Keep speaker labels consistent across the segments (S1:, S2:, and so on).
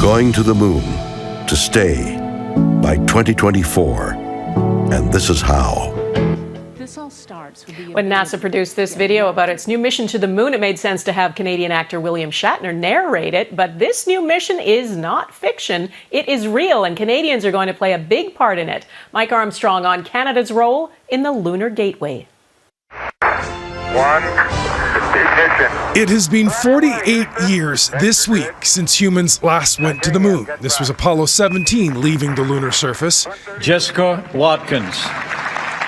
S1: going to the moon to stay by 2024. And this is how.
S2: When NASA produced this video about its new mission to the moon, it made sense to have Canadian actor William Shatner narrate it. But this new mission is not fiction. It is real, and Canadians are going to play a big part in it. Mike Armstrong on Canada's role in the Lunar Gateway.
S3: It has been 48 years this week since humans last went to the moon. This was Apollo 17 leaving the lunar surface.
S4: Jessica Watkins.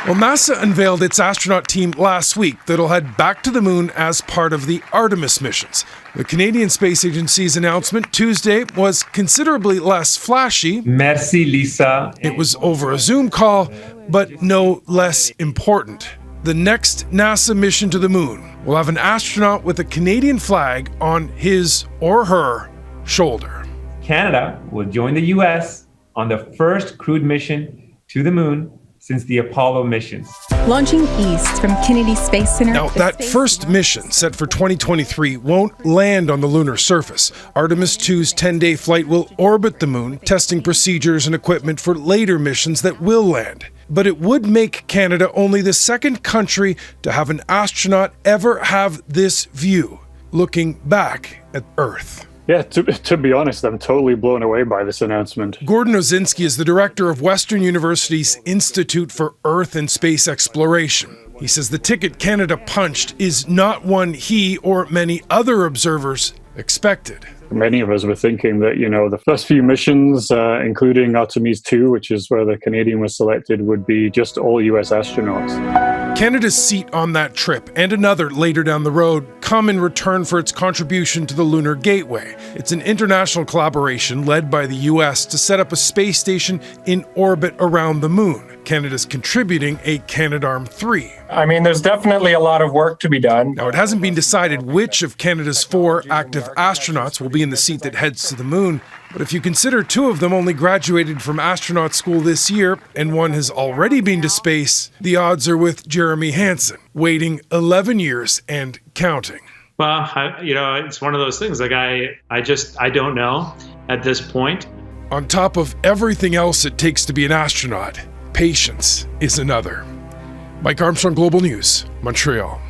S3: Well, NASA unveiled its astronaut team last week that'll head back to the moon as part of the Artemis missions. The Canadian Space Agency's announcement Tuesday was considerably less flashy.
S5: Merci, Lisa.
S3: It was over a Zoom call, but no less important. The next NASA mission to the moon will have an astronaut with a Canadian flag on his or her shoulder.
S5: Canada will join the U.S. on the first crewed mission to the moon since the Apollo missions.
S6: Launching east from Kennedy Space Center.
S3: Now, that first mission, set for 2023, won't land on the lunar surface. Artemis 2's 10-day flight will orbit the moon, testing procedures and equipment for later missions that will land. But it would make Canada only the second country to have an astronaut ever have this view, looking back at Earth.
S7: Yeah, to be honest, I'm totally blown away by this announcement.
S3: Gordon Osinski is the director of Western University's Institute for Earth and Space Exploration. He says the ticket Canada punched is not one he or many other observers expected.
S7: Many of us were thinking that, the first few missions, including Artemis 2, which is where the Canadian was selected, would be just all US astronauts.
S3: Canada's seat on that trip, and another later down the road, come in return for its contribution to the Lunar Gateway. It's an international collaboration led by the US to set up a space station in orbit around the moon. Canada's contributing a Canadarm3.
S8: I mean, there's definitely a lot of work to be done.
S3: Now, it hasn't been decided which of Canada's 4 active astronauts will be in the seat that heads to the moon. But if you consider 2 of them only graduated from astronaut school this year, and one has already been to space, the odds are with Jeremy Hansen, waiting 11 years and counting.
S9: Well, it's one of those things. Like I don't know at this point.
S3: On top of everything else it takes to be an astronaut, patience is another. Mike Armstrong, Global News, Montreal.